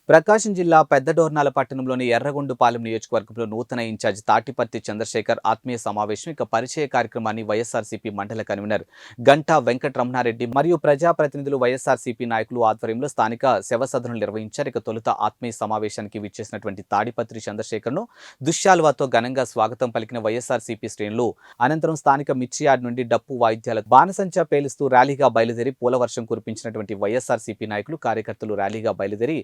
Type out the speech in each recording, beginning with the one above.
ప్రకాశం జిల్లా పెద్దడోర్నాల పట్టణంలోని ఎర్రగొండుపాలెం నియోజకవర్గంలో నూతన ఇన్ఛార్జ్ తాటిపర్తి చంద్రశేఖర్ ఆత్మీయ సమావేశం పరిచయ కార్యక్రమాన్ని వైఎస్ఆర్సీపీ మండల కన్వీనర్ గంటా వెంకటరమణారెడ్డి మరియు ప్రజాప్రతినిధులు వైఎస్ఆర్సీపీ నాయకులు ఆధ్వర్యంలో స్థానిక శవసదనం నిర్వహించారు. తొలుత ఆత్మీయ సమావేశానికి విచ్చేసినటువంటి తాటిపర్తి చంద్రశేఖర్ను దుశ్శాలువాతో ఘనంగా స్వాగతం పలికిన వైఎస్ఆర్సీపీ శ్రేణులు అనంతరం స్థానిక మిర్చియార్డ్ నుండి డప్పు వాయిద్యాల బాణసంచా పేలుస్తూ ర్యాలీగా బయలుదేరి పూలవర్షం కురిపించినటువంటి వైఎస్ఆర్సీపీ నాయకులు కార్యకర్తలు ర్యాలీగా బయలుదేరి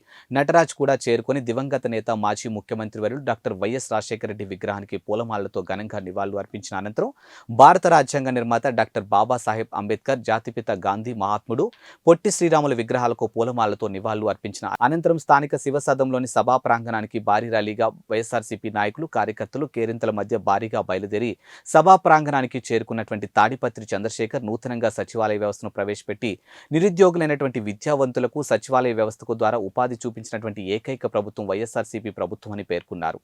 నటరాజ్ కూడా చేరుకొని దివంగత నేత మాజీ ముఖ్యమంత్రి వర్యులు డాక్టర్ వైఎస్ రాజశేఖర రెడ్డి విగ్రహానికి పూలమాలతో ఘనంగా నివాళులు అర్పించిన అనంతరం భారత రాజ్యాంగ నిర్మాత డాక్టర్ బాబాసాహెబ్ అంబేద్కర్, జాతిపిత గాంధీ మహాత్ముడు పొట్టి శ్రీరాముల విగ్రహాలకు పూలమాలతో నివాళులు అర్పించిన అనంతరం స్థానిక శివసదంలోని సభా ప్రాంగణానికి భారీ ర్యాలీగా వైఎస్ఆర్సీపీ నాయకులు కార్యకర్తలు కేరింతల మధ్య భారీగా బయలుదేరి సభా ప్రాంగణానికి చేరుకున్నటువంటి తాడిపత్రి చంద్రశేఖర్ నూతనంగా సచివాలయ వ్యవస్థను ప్రవేశపెట్టి నిరుద్యోగులైనటువంటి విద్యావంతులకు సచివాలయ వ్యవస్థకు ద్వారా ఉపాధి చూపించినటువంటి ఏకైక ప్రభుత్వం వైఎస్ఆర్సీపీ ప్రభుత్వం అని పేర్కొన్నారు.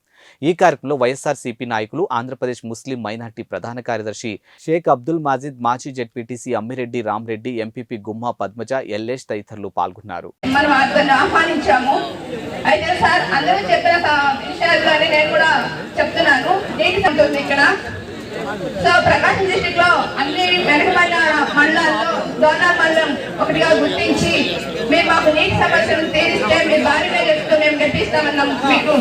ఈ కార్యక్రమంలో వైఎస్ఆర్సీపీ నాయకులు, ఆంధ్రప్రదేశ్ ముస్లిం మైనార్టీ ప్రధాన కార్యదర్శి షేక్ అబ్దుల్ మాజిద్, మాజీ జెడ్పీటీసీ అమ్మిరెడ్డి రామరెడ్డి, ఎంపీపీ గుమ్మా పద్మజ, ఎల్లేష్ తదితరులు పాల్గొన్నారు. సో ప్రకాశం డిస్ట్రిక్ట్ లో అన్ని వెనకబడిన మండలాల్లో డోర్నాల మండలం ఒకటిగా గుర్తించి మేము మాకు నీటి సమస్యలు తీరిస్తే మీరు భారీ మేరకు మేము గట్టిస్తామన్నాం. మీకు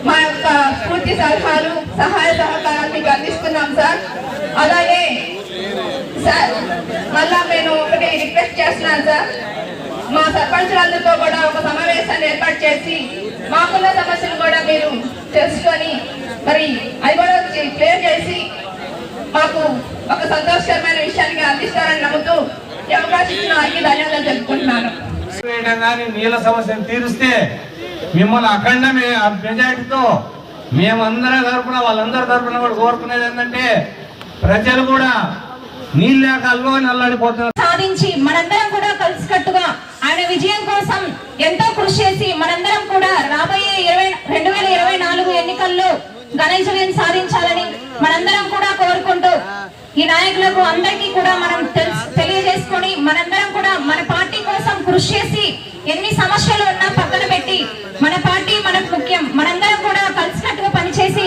మా యొక్క పూర్తి సలహాలు, సహాయ సహకారాలు మీకు అందిస్తున్నాం సార్. అలాగే సార్ మళ్ళా నేను ఒకటి రిక్వెస్ట్ చేస్తున్నాను సార్, మా సర్పంచులందరితో కూడా ఒక సమావేశాన్ని ఏర్పాటు చేసి మాకున్న సమస్యలు కూడా మీరు తెలుసుకొని మరి అది కూడా క్లియర్ చేసి మాకు ఒక సంతోషకరమైన విషయానికి అందిస్తారని నమ్ముతూ ఈ అవకాశం ఇచ్చిన వారికి ధన్యవాదాలు తెలుపుకుంటున్నాను. నీళ్ళ సమస్యను తీరుస్తే మిమ్మల్ని అఖండ మెజారిటీతో మేమందరం తరపున వాళ్ళందరి తరపున కూడా కోరుకునేది ఏంటంటే ప్రజలు కూడా నీళ్ళు లేక అల్లాడిపోతున్నారు. సాధించి మనందరం కూడా కలిసికట్టుగా ఆయన విజయం కోసం ఎంతో కృషి చేసి మనందరం కూడా రాబోయే 2024 ఎన్నికల్లో ఘన విజయం సాధించాలని మనందరం కూడా కోరుకుంటూ ఈ నాయకులకు అందరికీ కూడా మనం తెలియజేసుకొని మనందరం కూడా మన పార్టీ కోసం కృషి చేసి ఎన్ని సమస్యలు ఉన్నా పక్కన పెట్టి మన పార్టీ మనకు ముఖ్యం, మనందరం కూడా కలిసికట్టుగా పనిచేసి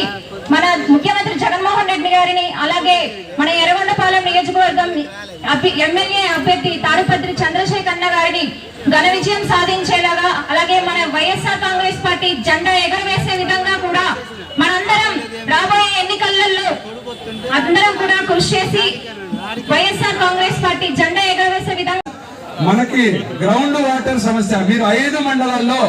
మన ముఖ్యమంత్రి జగన్మోహన్ రెడ్డి గారిని, అలాగే మన ఎర్రగొండపాలెం నియోజకవర్గం ఎమ్మెల్యే అభ్యర్థి తాడిపత్రి చంద్రశేఖర్ గారిని ఘన విజయం సాధించేలాగా, అలాగే మన వైఎస్ఆర్ కాంగ్రెస్ పార్టీ జెండా ఎగరవేసే విధంగా కూడా మనందరం రాబోయే ఎన్నికలలో అందరం కూడా కృషి చేసి వైఎస్ఆర్ కాంగ్రెస్ పార్టీ జెండా ఎగరవేసే విధంగా మనకి గ్రౌండ్ వాటర్ సమస్య, మీరు 5 మండలాల్లో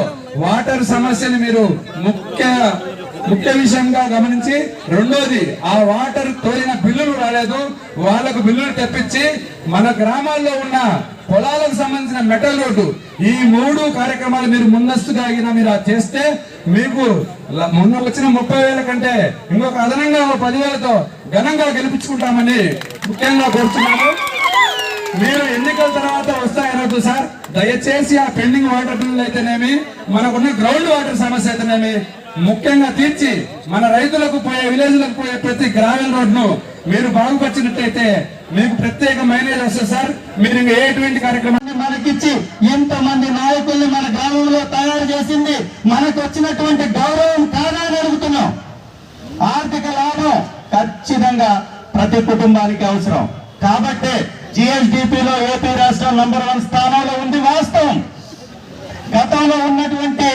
వాటర్ సమస్యని మీరు ముఖ్య విషయంగా గమనించి, రెండోది ఆ వాటర్ తోలిన బిల్లులు రాలేదు, వాళ్ళకు బిల్లులు తెప్పించి మన గ్రామాల్లో ఉన్న పొలాలకు సంబంధించిన మెటల్ రోడ్డు, ఈ 3 కార్యక్రమాలు మీరు ముందస్తుగా మీరు చేస్తే మీకు మొన్న వచ్చిన 30,000 కంటే ఇంకొక అదనంగా 10,000తో ఘనంగా గెలిపించుకుంటామని ముఖ్యంగా కోరుతున్నాను. మీరు ఎన్నికల తర్వాత వస్తాయనొద్దు సార్, దయచేసి ఆ పెండింగ్ వాటర్ బిల్లులు అయితేనేమి, మనకున్న గ్రౌండ్ వాటర్ సమస్య అయితేనేమి ముఖ్యంగా తీర్చి మన రైతులకు పోయే, విలేజ్లకు పోయే ప్రతి గ్రావెల్ రోడ్ను మీరు బాగుపరిచినట్టయితే మీకు ప్రత్యేక మైలేజ్ వస్తుంది సార్. మీరు ఇంకా ఎటువంటి కార్యక్రమాన్ని మనకిచ్చి ఎంతమంది నాయకుల్ని మన గ్రామంలో తయారు చేసింది మనకు వచ్చినటువంటి గౌరవం కాదా అని అడుగుతున్నాం. ఆర్థిక లాభం ఖచ్చితంగా ప్రతి కుటుంబానికి అవసరం. కాబట్టి జిఎస్డిపిలో ఏపీ రాష్ట్రం నంబర్ 1 స్థానంలో ఉంది వాస్తవం. గతంలో ఉన్నటువంటి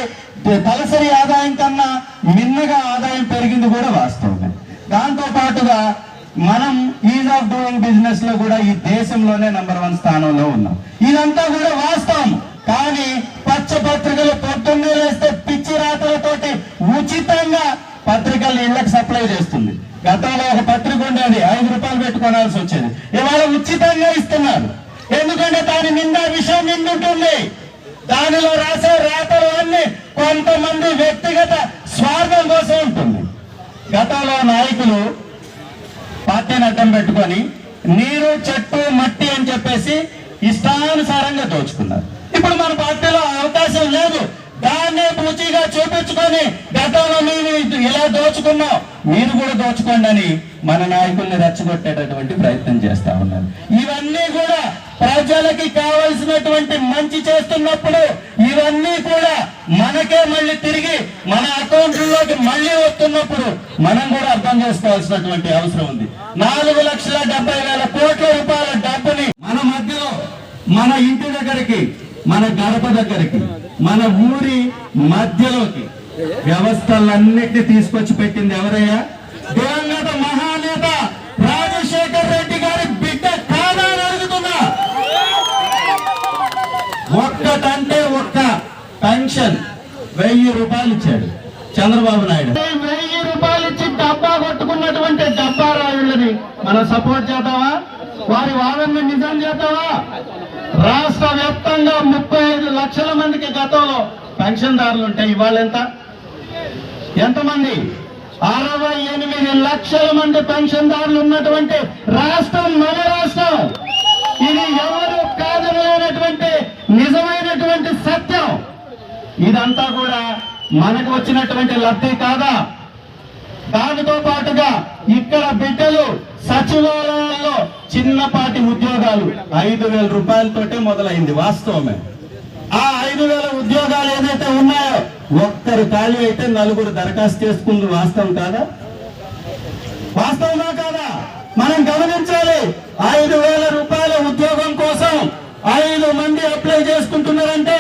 తలసరి ఆదాయం కన్నా మిన్నగా ఆదాయం పెరిగింది కూడా వాస్తవమే. దాంతో పాటుగా మనం ఈజ్ ఆఫ్ డూయింగ్ బిజినెస్ లో కూడా ఈ దేశంలోనే నంబర్ 1 స్థానంలో ఉన్నాం. ఇదంతా కూడా వాస్తవం. కానీ పచ్చ పత్రికలు పొద్దున్నే వేస్తే పిచ్చి రాతలతోటి ఉచితంగా పత్రికలు ఇళ్లకు సప్లై చేస్తుంది. గతంలో ఒక పత్రిక ఉండేది 5 రూపాయలు పెట్టుకోవాల్సి వచ్చేది, ఇవాళ ఉచితంగా ఇస్తున్నారు. ఎందుకంటే దాని నిండా విషయం నిండుంటుంది. దానిలో రాసే రాతలు అన్ని కొంతమంది వ్యక్తిగత స్వార్థం కోసం ఉంటుంది. గతంలో నాయకులు పార్టీని అడ్డం పెట్టుకొని నీరు, చెట్టు, మట్టి అని చెప్పేసి ఇష్టానుసారంగా దోచుకున్నారు. ఇప్పుడు మన పార్టీలో అవకాశం లేదు. దాన్ని రుచిగా చూపించుకొని గతంలో నేను ఇలా దోచుకున్నాం, మీరు కూడా దోచుకోండి అని మన నాయకుల్ని రెచ్చగొట్టేటటువంటి ప్రయత్నం చేస్తా ఉన్నారు. ఇవన్నీ కూడా ప్రజలకి కావలసినటువంటి మంచి చేస్తున్నప్పుడు ఇవన్నీ కూడా మనకే మళ్ళీ తిరిగి మన అకౌంట్లలోకి మళ్ళీ వస్తున్నప్పుడు మనం కూడా అర్థం చేసుకోవాల్సినటువంటి అవసరం ఉంది. 4,70,000 కోట్ల రూపాయల డబ్బుని మన మధ్యలో, మన ఇంటి దగ్గరికి, మన గడప దగ్గరికి, మన ఊరి మధ్యలోకి వ్యవస్థలన్నిటిని తీసుకొచ్చి పెట్టింది ఎవరయ్యా? దివంగత మహానేత రాజశేఖర్ రెడ్డి గారి బిడ్డ కాదా అని అడుగుతున్నా. ఒక్కటంటే ఒక్క పెన్షన్ 1000 రూపాయలు ఇచ్చాడు చంద్రబాబు నాయుడు. 1000 రూపాయలు ఇచ్చి డబ్బా కొట్టుకున్నటువంటి డబ్బా రాయుళ్ళని మనం సపోర్ట్ చేద్దామా? వారి వాదనని నిజం చేద్దామా? రాష్ట్ర వ్యాప్తంగా 35 లక్షల మందికి గతంలో పెన్షన్దారులు ఉంటే ఇవాళ ఎంతమంది? 68 లక్షల మంది పెన్షన్దారులు ఉన్నటువంటి రాష్ట్రం మన రాష్ట్రం. ఇది ఎవరు కాదనలేనటువంటి నిజమైనటువంటి సత్యం. ఇదంతా కూడా మనకు వచ్చినటువంటి లబ్ధి కాదా? దానితో పాటుగా ఇక్కడ బిడ్డలు సచివాలయాల్లో చిన్నపాటి ఉద్యోగాలు 5,000 రూపాయలతోటే మొదలైంది. వాస్తవమే. ఆ 5,000 ఉద్యోగాలు ఏదైతే ఉన్నాయో ఒక్కరు ఖాళీ అయితే 4 దరఖాస్తు చేసుకుంది. వాస్తవం కాదా? వాస్తవమా కాదా? మనం గమనించాలి. 5,000